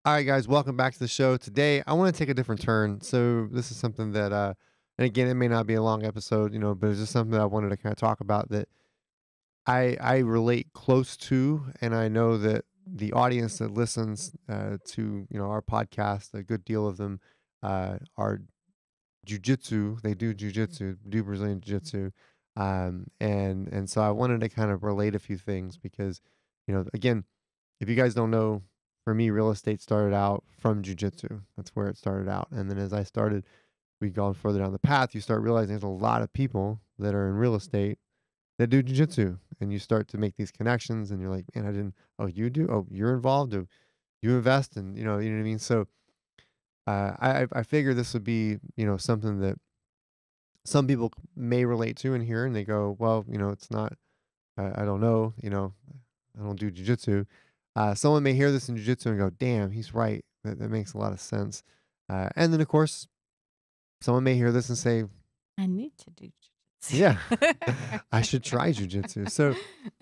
All right, guys, welcome back to the show. Today, I want to take a different turn. So, this is something that, and again, it may not be a long episode, but it's just something that I wanted to kind of talk about that I relate close to, and I know that the audience that listens to our podcast, a good deal of them are jujitsu. They do jujitsu, do Brazilian jiu-jitsu, and so I wanted to kind of relate a few things because, again, if you guys don't know, for me, real estate started out from jujitsu. That's where it started out. And then as I started, we gone further down the path, you start realizing there's a lot of people that are in real estate that do jujitsu. And you start to make these connections and you're like, man, I didn't, oh, you do? Oh, you're involved? Oh, you invest? And, you know what I mean? So I figure this would be, something that some people may relate to and hear and they go, well, it's not, I don't know, I don't do jujitsu. Someone may hear this in jujitsu and go, damn, he's right. That makes a lot of sense. And then, of course, someone may hear this and say, I need to do yeah, jujitsu. I should try jujitsu. So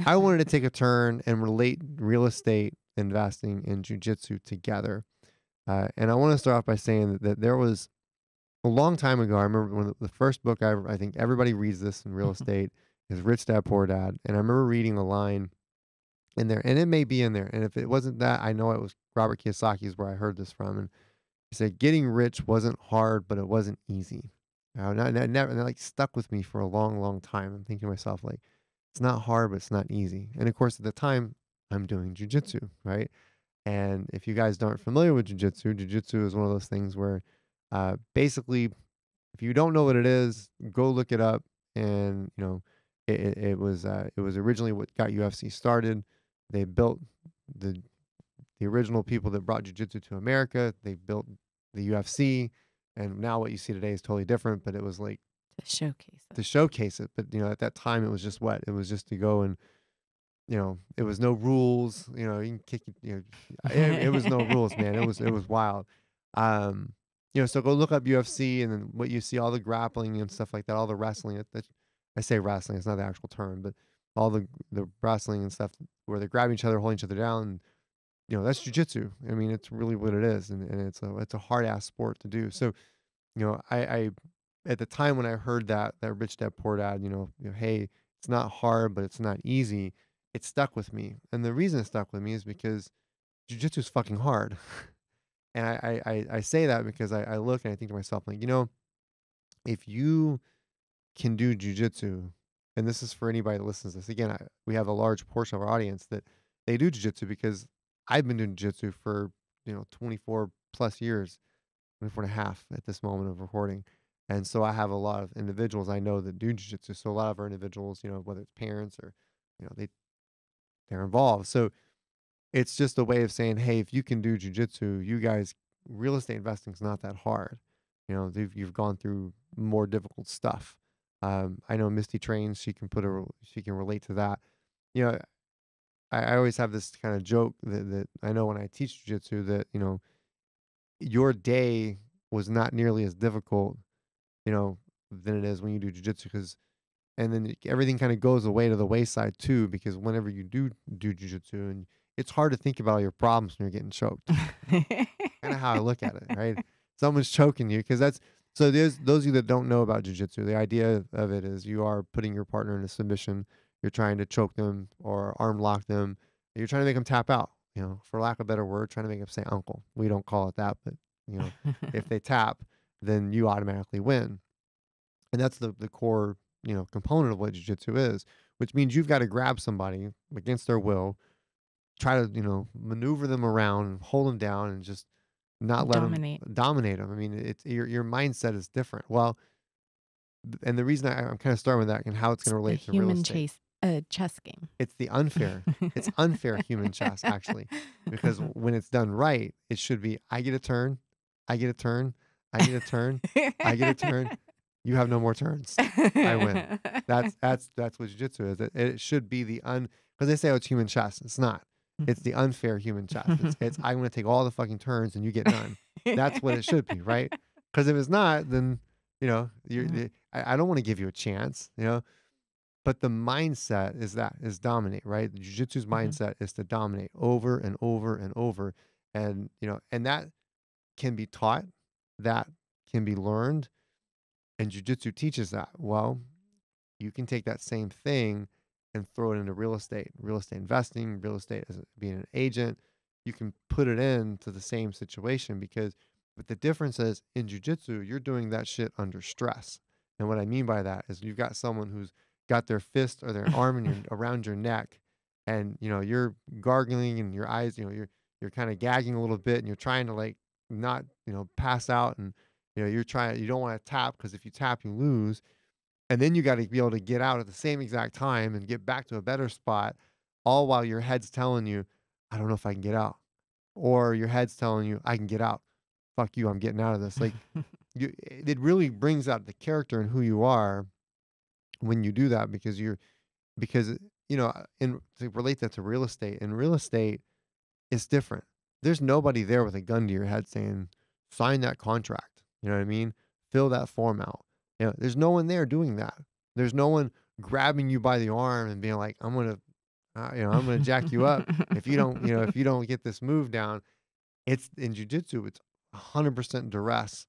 I wanted to take a turn and relate real estate investing and jujitsu together. And I want to start off by saying that there was a long time ago. I remember when the first book I think everybody reads this in real estate is Rich Dad Poor Dad. And I remember reading a line in there, and it may be in there. And if it wasn't that, I know it was Robert Kiyosaki's where I heard this from. And he said, "Getting rich wasn't hard, but it wasn't easy." And that like stuck with me for a long, long time. I'm thinking to myself, like, it's not hard, but it's not easy. And of course, at the time, I'm doing jujitsu, right? And if you guys aren't familiar with jujitsu, jujitsu is one of those things where, basically, if you don't know what it is, go look it up. And it was originally what got UFC started. They built the the original people that brought jujitsu to America. They built the UFC, and now what you see today is totally different. But it was like To showcase to it. showcase it. But at that time, it was just what it was just to go and it was no rules. You can kick it. It was no rules, man. It was wild. Um, so go look up UFC, and then what you see, all the grappling and stuff like that, all the wrestling. I say wrestling, it's not the actual term, but all the wrestling and stuff where they're grabbing each other, holding each other down. And, that's jujitsu. I mean, it's really what it is, and it's a hard ass sport to do. So, I at the time when I heard that Rich Dad Poor Dad, hey, it's not hard, but it's not easy. It stuck with me, and the reason it stuck with me is because jujitsu is fucking hard. And I say that because I look and I think to myself, like, if you can do jujitsu, and this is for anybody that listens to this, again, we have a large portion of our audience that they do jujitsu because I've been doing jujitsu for, 24 plus years, 24 and a half at this moment of recording. And so I have a lot of individuals I know that do jujitsu. So a lot of our individuals, whether it's parents or, they're involved. So it's just a way of saying, hey, if you can do jujitsu, you guys, real estate investing is not that hard. You've gone through more difficult stuff. I know Misty trains; she can relate to that. You know, I always have this kind of joke that I know when I teach jujitsu that your day was not nearly as difficult, than it is when you do jujitsu because and then everything kind of goes away to the wayside too because whenever you do jujitsu and it's hard to think about all your problems when you're getting choked. Kind of how I look at it, right? Someone's choking you because that's so. There's those of you that don't know about jujitsu. The idea of it is you are putting your partner in a submission. You're trying to choke them or arm lock them. You're trying to make them tap out. For lack of a better word, trying to make them say uncle. We don't call it that, but if they tap, then you automatically win. And that's the core component of what jujitsu is, which means you've got to grab somebody against their will, try to maneuver them around, hold them down, and just not let them Dominate. dominate them. I mean, it's your mindset is different. Well, and the reason I'm kind of starting with that and how it's going It's to the relate to real human estate, chess game. it's unfair human chess actually, because when it's done right, it should be I get a turn, I get a turn, I get a turn, I get a turn. You have no more turns. I win. That's what jiu-jitsu is. It should be because they say, "Oh, it's human chess." It's not. It's the unfair human chess. It's I'm gonna take all the fucking turns and you get none. That's what it should be, right? Because if it's not, then I don't want to give you a chance, But the mindset is dominate, right? The jujitsu's Mhm. mindset is to dominate over and over and over. And, and that can be taught, that can be learned, and jujitsu teaches that. Well, you can take that same thing and throw it into real estate investing, real estate as being an agent. You can put it into the same situation but the difference is in jujitsu, you're doing that shit under stress. And what I mean by that is you've got someone who's got their fist or their arm around your neck, and you're gargling and your eyes, you're kind of gagging a little bit, and you're trying to like not pass out, and you don't want to tap because if you tap you lose, and then you got to be able to get out at the same exact time and get back to a better spot, all while your head's telling you, I don't know if I can get out. Or your head's telling you, I can get out. Fuck you, I'm getting out of this. Like it really brings out the character and who you are when you do that, because in to relate that to real estate, in real estate, it's different. There's nobody there with a gun to your head saying, sign that contract. You know what I mean? Fill that form out. There's no one there doing that. There's no one grabbing you by the arm and being like, I'm gonna jack you up if you don't get this move down. It's in jujitsu. It's 100% duress,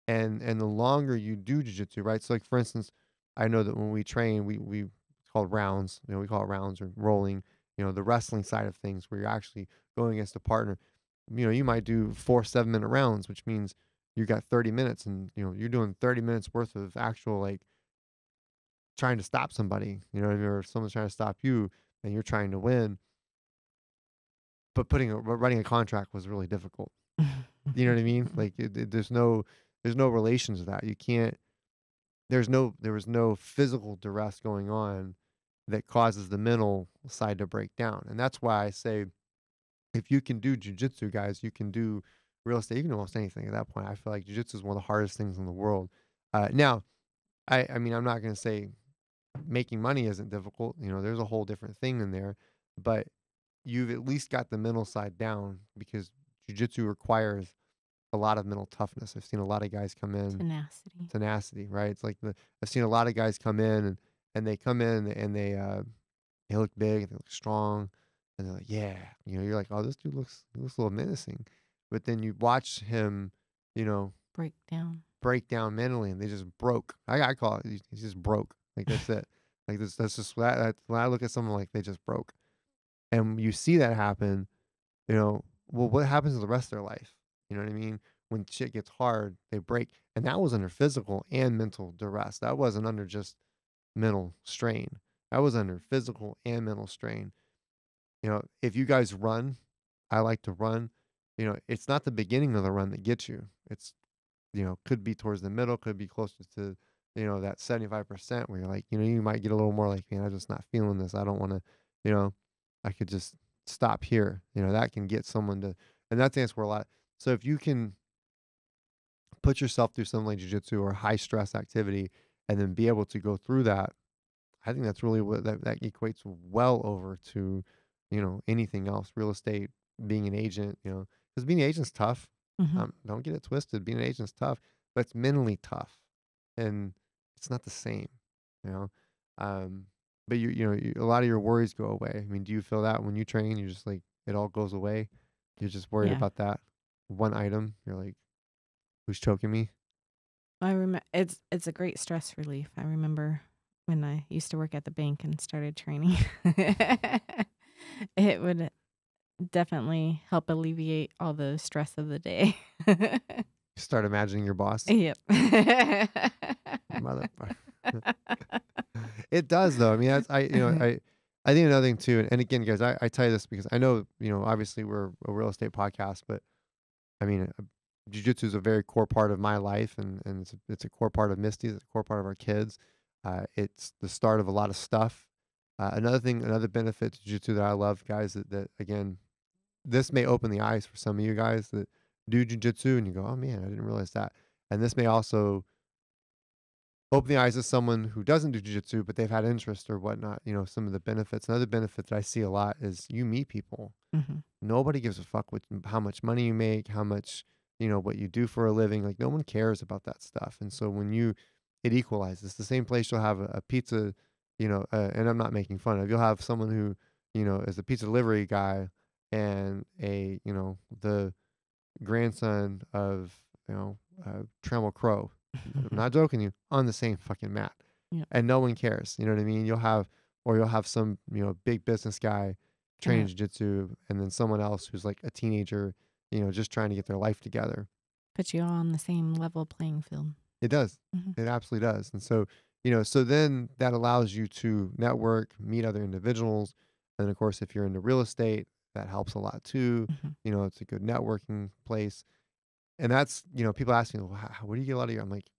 and the longer you do jujitsu, right? So, like for instance, I know that when we train, we it's called rounds. We call it rounds or rolling. The wrestling side of things, where you're actually going against a partner. You might do 4 7-minute rounds, which means you got 30 minutes, and you're doing 30 minutes worth of actual like trying to stop somebody. You know what I mean? Or someone's trying to stop you, and you're trying to win. But writing a contract was really difficult. You know what I mean? Like there's no relation to that. You can't. There was no physical duress going on that causes the mental side to break down, and that's why I say if you can do jujitsu, guys, you can do real estate. You can do almost anything at that point. I feel like jujitsu is one of the hardest things in the world. Now, I mean, I'm not going to say making money isn't difficult. There's a whole different thing in there, but you've at least got the mental side down because jujitsu requires a lot of mental toughness. I've seen a lot of guys come in Tenacity. tenacity, right? It's like I've seen a lot of guys come in and they come in and they look big, they look strong, and they're like, yeah, you're like, oh, this dude he looks a little menacing, but then you watch him, you know, Breakdown. break down mentally, and they just broke. I call it he's just broke. Like that's it. Like that's just when I look at someone like they just broke, and you see that happen, well, what happens to the rest of their life? You know what I mean? When shit gets hard, they break, and that was under physical and mental duress. That wasn't under just mental strain. That was under physical and mental strain. If you guys run, I like to run. It's not the beginning of the run that gets you. It's could be towards the middle, could be closer to that 75% where you're like, you might get a little more like, man, I'm just not feeling this. I don't want to, I could just stop here. That can get someone to, and that's where a lot. So if you can put yourself through something like jujitsu or high stress activity and then be able to go through that, I think that's really what that equates well over to, anything else, real estate, being an agent, because being an agent's tough. Hmm. Don't get it twisted. Being an agent's tough, but it's mentally tough, and it's not the same, you know. But a lot of your worries go away. I mean, do you feel that when you train, you're just like it all goes away? You're just worried Yeah. about that one item. You're like, who's choking me? I remember it's a great stress relief. I remember when I used to work at the bank and started training. It would definitely help alleviate all the stress of the day. You start imagining your boss, Yep. motherfucker. It does though. I mean, I think another thing too, and again, guys, I tell you this because I know, obviously we're a real estate podcast, but I mean, jujitsu is a very core part of my life, and it's a core part of Misty's, it's a core part of our kids. It's the start of a lot of stuff. Another benefit to jujitsu that I love, guys, that again, this may open the eyes for some of you guys that do jujitsu, and you go, oh man, I didn't realize that. And this may also open the eyes of someone who doesn't do jujitsu, but they've had interest or whatnot. Some of the benefits. Another benefit that I see a lot is you meet people. Hmm. Nobody gives a fuck with how much money you make, how much, what you do for a living. Like no one cares about that stuff. And so it equalizes. It's the same place you'll have a pizza, and I'm not making fun of. You'll have someone who, is a pizza delivery guy, and the grandson of, Trammell Crow. I'm not joking you, on the same fucking mat. Yeah. And no one cares. You know what I mean? You'll have some, big business guy training Gonna jiu-jitsu, and then someone else who's like a teenager, just trying to get their life together. put you all on the same level playing field. It does. Hmm. It absolutely does. And so, so then that allows you to network, meet other individuals. And of course, if you're into real estate, that helps a lot too. Hmm. It's a good networking place. And that's, people ask me, well, where do you get a lot of your? I'm like,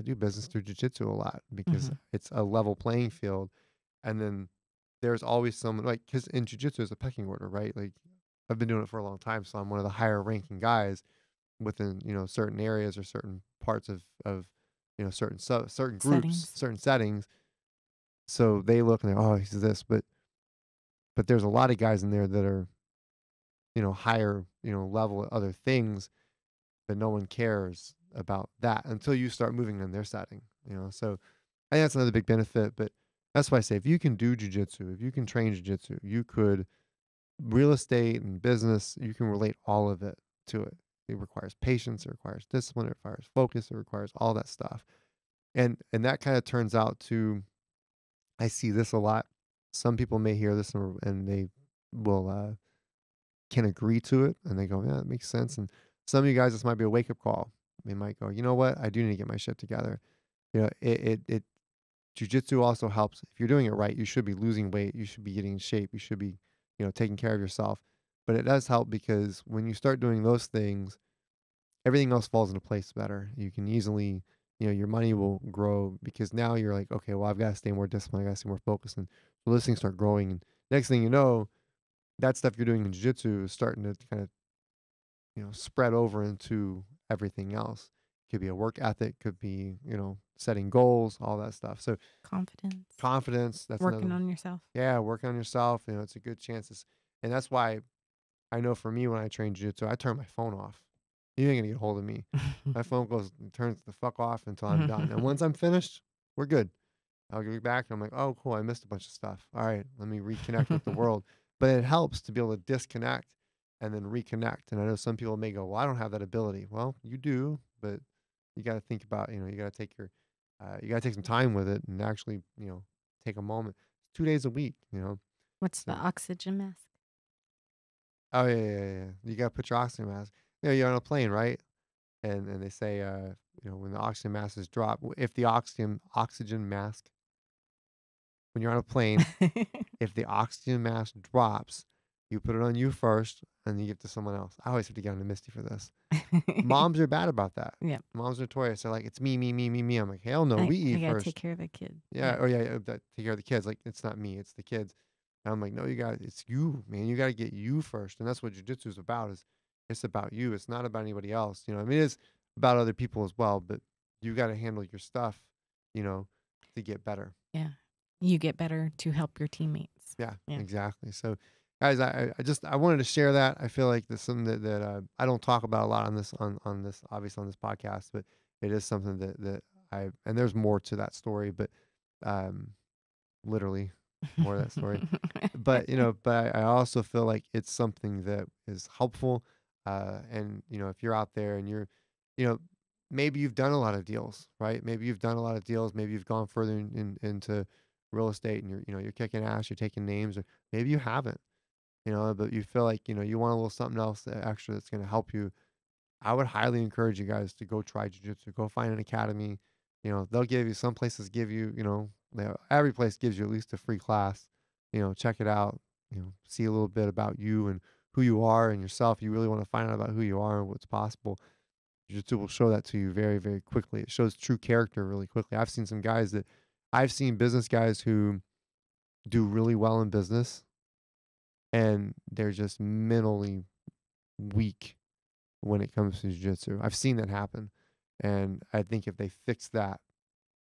I do business through jujitsu a lot because Hmm. it's a level playing field. And then there's always someone like, because in jujitsu is a pecking order, right? Like I've been doing it for a long time. So I'm one of the higher ranking guys within, certain areas or certain parts of, certain groups, Settings. certain settings. So they look and they're, oh, he's this, but there's a lot of guys in there that are, higher, level at other things, but no one cares about that until you start moving in their setting. So I think that's another big benefit. But that's why I say if you can do jujitsu, if you can train jujitsu, you could real estate and business, you can relate all of it to it. It requires patience, it requires discipline, it requires focus, it requires all that stuff. And that kind of turns out to I see this a lot. Some people may hear this and they will can agree to it and they go, yeah, that makes sense. And some of you guys, this might be a wake up call. They might go, you know what? I do need to get my shit together. It jujitsu also helps. If you're doing it right, you should be losing weight. You should be getting in shape. You should be, taking care of yourself. But it does help because when you start doing those things, everything else falls into place better. You can easily, your money will grow because now you're like, okay, well, I've got to stay more disciplined. I got to stay more focused. And so those things start growing. And next thing you know, that stuff you're doing in jiu-jitsu is starting to kind of, spread over into everything else. Could be a work ethic, could be, setting goals, all that stuff. So Confidence. confidence, that's another Working one. on yourself. Yeah, working on yourself, it's a good chance. And that's why I know for me when I train jiu-jitsu, I turn my phone off. You ain't gonna get a hold of me. My phone turns the fuck off until I'm done. And once I'm finished, we're good. I'll get back and I'm like, oh, cool, I missed a bunch of stuff. All right, let me reconnect with the world. But it helps to be able to disconnect and then reconnect. And I know some people may go, well, I don't have that ability. Well, you do, but you got to think about, you got to you got to take some time with it and actually, take a moment. 2 days a week. What's the So, oxygen mask? oh yeah, yeah, yeah. You got to put your oxygen mask. You're on a plane, right? And they say, when the oxygen mask is dropped, if the oxygen mask, when you're on a plane, if the oxygen mask drops, you put it on you first, and you give it to someone else. I always have to get on to Misty for this. Moms are bad about that. Yeah. Moms are notorious. They're like, it's me, me, me, me, me. I'm like, hell no, I, we I eat gotta take first. care of the kid. Yeah, or yeah, take care of the kids. Like, it's not me, it's the kids. And I'm like, no, it's you, man. You got to get you first. And that's what jujitsu is about. It's about you. It's not about anybody else. I mean, it's about other people as well, but you got to handle your stuff, you know, to get better. Yeah. You get better to help your teammates. Yeah, Yeah. exactly. So, guys, I wanted to share that. I feel like there's something that I don't talk about a lot on this obviously on this podcast, but it is something that and there's more to that story, but um, literally more of that story. But I also feel like it's something that is helpful. And if you're out there and you know, maybe you've done a lot of deals, right? Maybe you've done a lot of deals. Maybe you've gone further into real estate and you're kicking ass, you're taking names, or maybe you haven't, but you feel like, you want a little something else extra that's going to help you. I would highly encourage you guys to go try jujitsu, go find an academy. They'll give you, some places give you, every place gives you at least a free class. Check it out, see a little bit about you and who you are and yourself. You really want to find out about who you are and what's possible. Jiu-jitsu will show that to you very, very quickly. It shows true character really quickly. I've seen business guys who do really well in business and they're just mentally weak when it comes to jiu-jitsu. I've seen that happen. And I think if they fix that,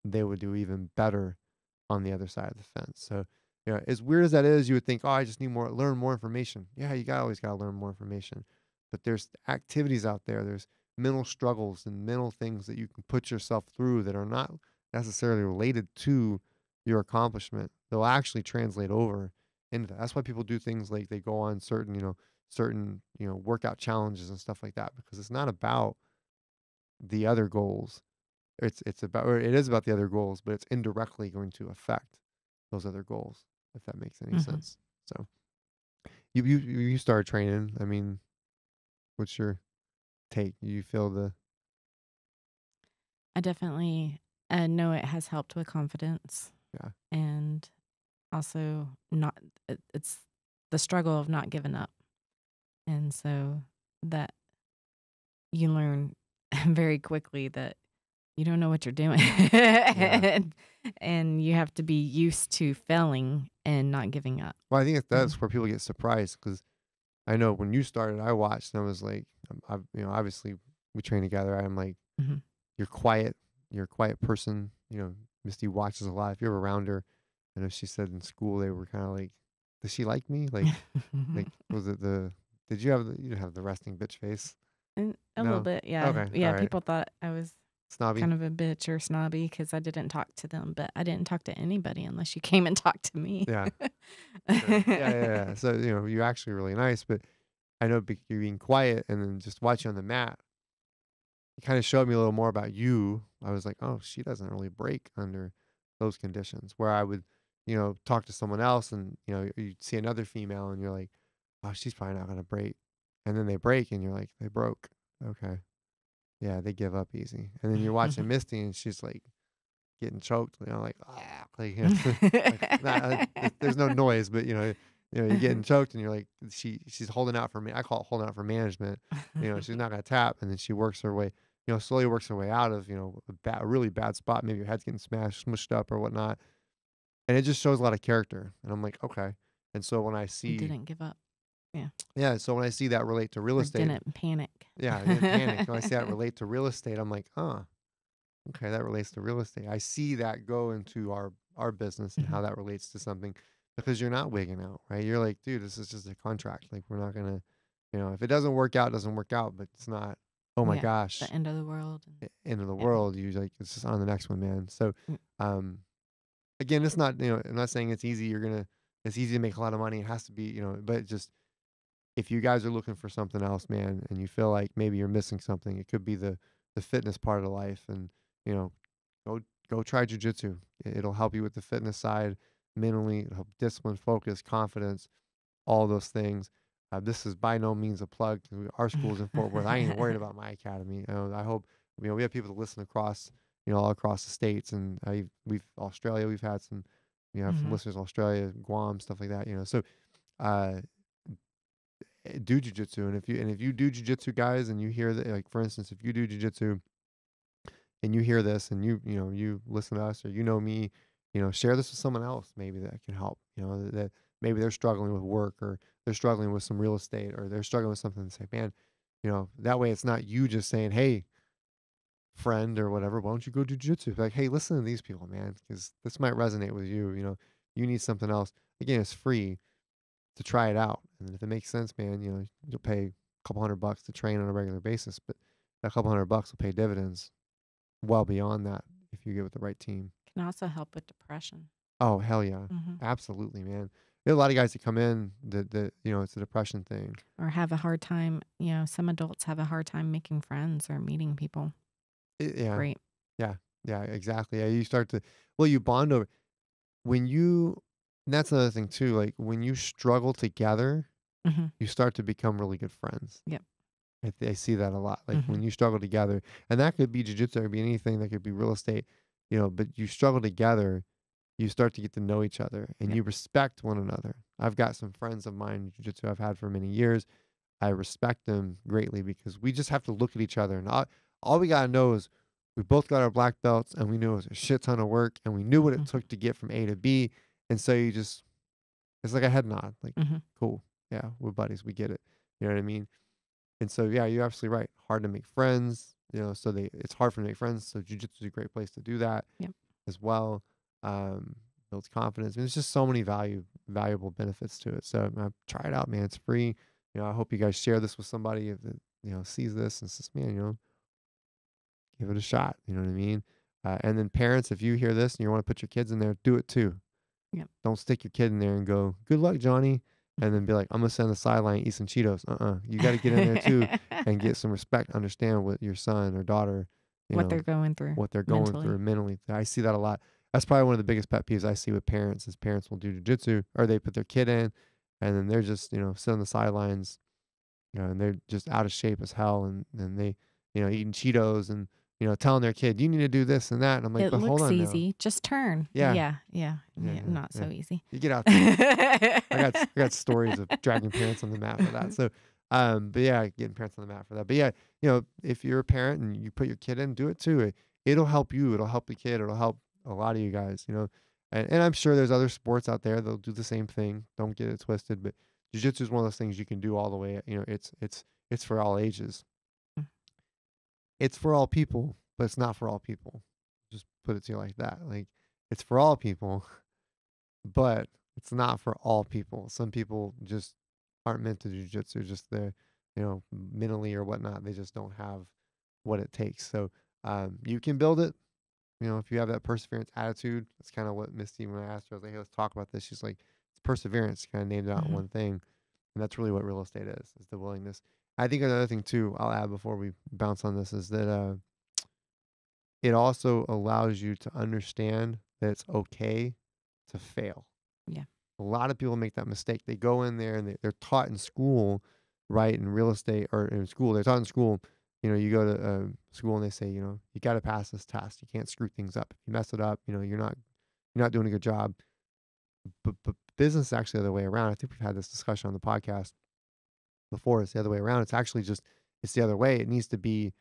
they would do even better on the other side of the fence. So, as weird as that is, you would think, oh, I just need learn more information. Yeah, you always got to learn more information. But there's activities out there. There's mental struggles and mental things that you can put yourself through that are not necessarily related to your accomplishment. They'll actually translate over into that. That's why people do things like they go on certain, certain, workout challenges and stuff like that, because it's not about the other goals. It's about, or it is about the other goals, but it's indirectly going to affect those other goals, if that makes any Hmm. sense. So you started training. I mean, what's your take? You feel the I definitely know it has helped with confidence, yeah and also not. It's the struggle of not giving up, and so that you learn very quickly that you don't know what you're doing, yeah. and you have to be used to failing and not giving up. Well, I think Mm. that's where people get surprised, because I know when you started, I watched and I was like, obviously we train together. I'm like, Mhm. you're quiet. You're a quiet person. Misty watches a lot. If you're around her, I know she said in school they were kind of like, does she like me? Like was it the? Did you have you didn't have the resting bitch face? And a little No. bit, yeah. Okay. All Yeah, right. people thought I was Snobby. kind of a bitch or snobby because I didn't talk to them, but I didn't talk to anybody unless you came and talked to me. Yeah. Sure. Yeah. Yeah. Yeah. So you're actually really nice, but I know you being quiet and then just watching on the mat, it kind of showed me a little more about you. I was like, oh, she doesn't really break under those conditions. Where I would, talk to someone else, and you see another female and you're like, oh, she's probably not gonna break. And then they break and you're like, they broke. Okay. Yeah, they give up easy. And then you're watching Misty and she's like getting choked, like, ah, like, like not, there's no noise, but you're getting choked and you're like, she's holding out for me. I call it holding out for management. She's not gonna tap, and then she works her way, slowly works her way out of, a really bad spot. Maybe your head's getting smashed, smushed up or whatnot. And it just shows a lot of character. And I'm like, okay. And so when I see, Didn't give up. Yeah. yeah, so when I see that relate to real Or estate, didn't panic. yeah, I didn't panic. When I see that relate to real estate, I'm like, huh, okay, that relates to real estate. I see that go into our business and Mhm. how that relates to something, because you're not wigging out, right? You're like, dude, this is just a contract. Like, we're not gonna, if it doesn't work out, it doesn't work out. But it's not, oh my Yeah. The gosh, end of the world. end of the Yeah. world. You like, it's just on the next one, man. So, Mm. um, again, it's not, I'm not saying it's easy. It's easy to make a lot of money. It has to be, but just if you guys are looking for something else, man, and you feel like maybe you're missing something, it could be the fitness part of life, and you know, go go try jujitsu. It'll help you with the fitness side, mentally, it'll help discipline, focus, confidence, all those things. This is by no means a plug to our schools in Fort Worth. I ain't worried about my academy. I hope we have people to listen across, all across the states, and we've Australia. We've had some, we have some Mhm. listeners in Australia, Guam, stuff like that. So. Uh, do jujitsu, and if you do jujitsu, guys, and you hear that, like for instance, if you do jujitsu and you hear this, and you listen to us, or me, share this with someone else, maybe that can help. That maybe they're struggling with work, or they're struggling with some real estate, or they're struggling with something, and say, man, that way it's not you just saying, hey, friend or whatever, why don't you go do jujitsu? Like, hey, listen to these people, man, because this might resonate with you. You need something else. Again, it's free to try it out. And then if it makes sense, man, you'll pay a couple $100 to train on a regular basis, but that couple $100 will pay dividends well beyond that if you get with the right team. Can also help with depression. Oh, hell yeah. Mhm. Absolutely, man. There are a lot of guys that come in that it's a depression thing. Or have a hard time, some adults have a hard time making friends or meeting people. Yeah. Great. Yeah. Yeah, exactly. Yeah, you start to, well, you bond over when you, and that's another thing too. Like when you struggle together, Mhm. you start to become really good friends. Yep. I see that a lot. Like Mhm. when you struggle together, and that could be jujitsu, it could be anything, that could be real estate, but you struggle together, you start to get to know each other and Yep. you respect one another. I've got some friends of mine in jujitsu I've had for many years. I respect them greatly because we just have to look at each other, and all we got to know is we both got our black belts, and we knew it was a shit ton of work, and we knew what it Mhm. took to get from A to B. And so it's like a head nod, like, Mhm. cool. Yeah, we're buddies. We get it. You know what I mean? And so, yeah, you're absolutely right. Hard to make friends, so it's hard for them to make friends. So jujitsu is a great place to do that Yep. as well. Um, Builds confidence. I mean, there's just so many valuable benefits to it. So try it out, man. It's free. I hope you guys share this with somebody that, sees this and says, man, give it a shot. You know what I mean? And then parents, if you hear this and you want to put your kids in there, do it too. Yep. Don't stick your kid in there and go, good luck, Johnny. and then be like, I'm gonna sit on the sideline, eat some Cheetos. You got to get in there too and get some respect. Understand what your son or daughter, What they're going through what they're going mentally. through mentally. I see that a lot. That's probably one of the biggest pet peeves I see with parents is parents will do jiu-jitsu or they put their kid in and then they're just, sit on the sidelines, and they're just out of shape as hell and they, eating Cheetos and, telling their kid, you need to do this and that. And I'm like, It but hold looks on now. easy. Just turn. Yeah. Yeah. Not so easy. You get out there. I got stories of dragging parents on the mat for that. So, but yeah, getting parents on the mat for that. But yeah, if you're a parent and you put your kid in, do it too. It'll help you. It'll help the kid. It'll help a lot of you guys. And I'm sure there's other sports out there that'll do the same thing. Don't get it twisted. But jiu-jitsu is one of those things you can do all the way. It's for all ages. It's for all people, but it's not for all people. Just put it to you like that. Like it's for all people, but it's not for all people. Some people just aren't meant to do jiu-jitsu, just they're, mentally or whatnot. They just don't have what it takes. So you can build it. If you have that perseverance attitude, that's kind of what Misty, when I asked her, I was like, hey, let's talk about this. She's like, it's perseverance, kind of named it out one thing. And that's really what real estate is the willingness. I think another thing too, I'll add before we bounce on this, is that it also allows you to understand that it's okay to fail. Yeah. A lot of people make that mistake. They go in there and they're taught in school, right, in real estate or in school. They're taught in school, you go to school and they say, you got to pass this test. You can't screw things up. If you mess it up, you're not doing a good job. But business is actually the other way around. I think we've had this discussion on the podcast before. It's the other way around. It's actually it's the other way. It needs to be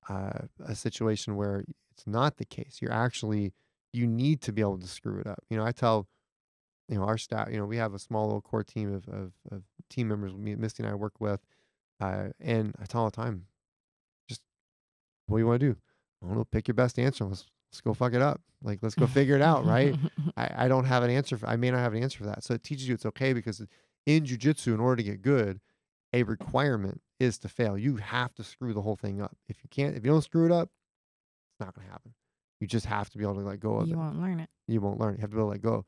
a situation where it's not the case. You need to be able to screw it up. I tell, our staff, we have a small little core team of team members, Misty and I work with, and I tell all the time, just what do you want to do? I don't know, pick your best answer. Let's go fuck it up. Like, let's go figure it out, right? I don't have an answer. I may not have an answer for that. So it teaches you it's okay because in jiu-jitsu, in order to get good, a requirement is to fail. You have to screw the whole thing up. If you don't screw it up, it's not going to happen. You just have to be able to let go of it. You won't learn it. You won't learn it. You have to be able to let go.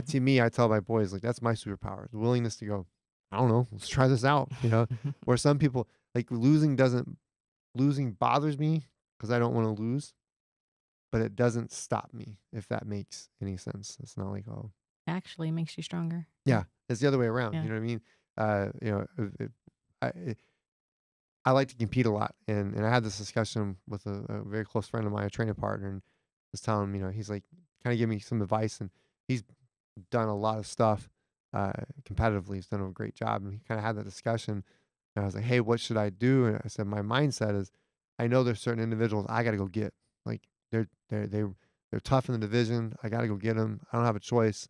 To me, I tell my boys, like, that's my superpower, the willingness to go, I don't know, let's try this out. Where some people, like, losing bothers me because I don't want to lose, but it doesn't stop me, if that makes any sense. It's not like, oh, Actually makes you stronger. yeah, it's the other way around. Yeah. You know what I mean? I like to compete a lot, and I had this discussion with a very close friend of mine, a training partner, and was telling him, he's like, kind of give me some advice, and he's done a lot of stuff competitively. He's done a great job, and he kind of had that discussion. And I was like, hey, what should I do? And I said, my mindset is, I know there's certain individuals I got to go get. Like they're tough in the division. I got to go get them. I don't have a choice.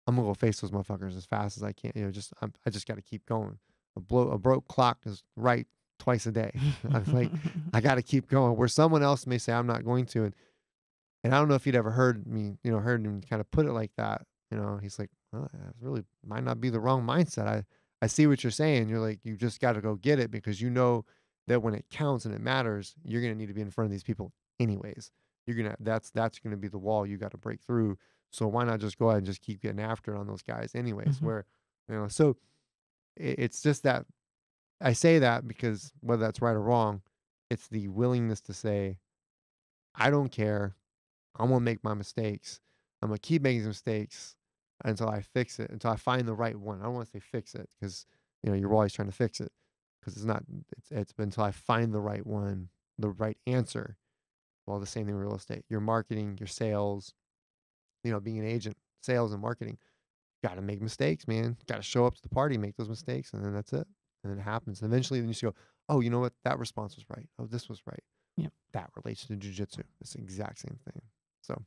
I'm gonna go face those motherfuckers as fast as I can. I just got to keep going. A broke clock is right twice a day. I was like, I got to keep going. Where someone else may say I'm not going to, and I don't know if he'd ever heard him kind of put it like that. He's like, well, that really might not be the wrong mindset. I see what you're saying. You're like, you just got to go get it because you know that when it counts and it matters, you're gonna need to be in front of these people anyways. That's gonna be the wall you got to break through. So why not just go ahead and just keep getting after it on those guys anyways? Where so it's just that I say that because whether that's right or wrong, it's the willingness to say, I don't care. I'm gonna make my mistakes. I'm gonna keep making mistakes until I fix it, until I find the right one. I don't want to say fix it because you're always trying to fix it because it's not. It's until I find the right one, the right answer. Well, the same thing with real estate. Your marketing, your sales, being an agent, sales and marketing. Got to make mistakes, man. Got to show up to the party, make those mistakes, and then that's it. And then it happens. And eventually, then you just go, oh, you know what? That response was right. Oh, this was right. Yep. That relates to jiu-jitsu. It's the exact same thing. So,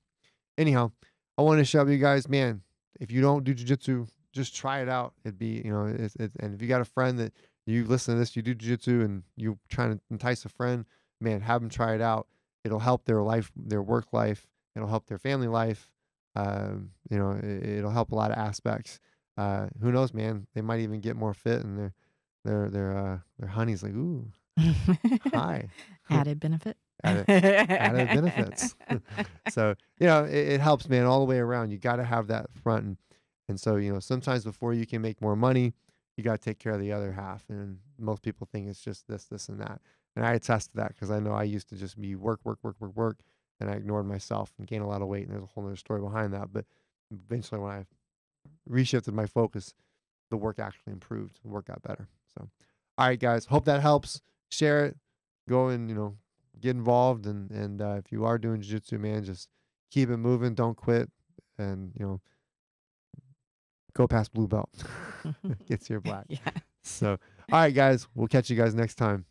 anyhow, I want to show you guys, man. If you don't do jiu-jitsu, just try it out. It'd be, and if you got a friend that you listen to this, you do jiu-jitsu, and you're trying to entice a friend, man, have them try it out. It'll help their life, their work life. It'll help their family life. It'll help a lot of aspects. Who knows, man? They might even get more fit, and their honey's like, ooh, hi. Added benefit. Added benefits. So, it helps, man, all the way around. You got to have that front. And so, sometimes before you can make more money, you got to take care of the other half. And most people think it's just this, and that. And I attest to that because I know I used to just be work, and I ignored myself and gained a lot of weight. And there's a whole other story behind that. But eventually, when I reshifted my focus, the work actually improved. The work got better. So, all right, guys, hope that helps. Share it. Go and, get involved. And if you are doing jiu-jitsu, man, just keep it moving. Don't quit. And, go past blue belt. Get to your black. Yeah. So, all right, guys, we'll catch you guys next time.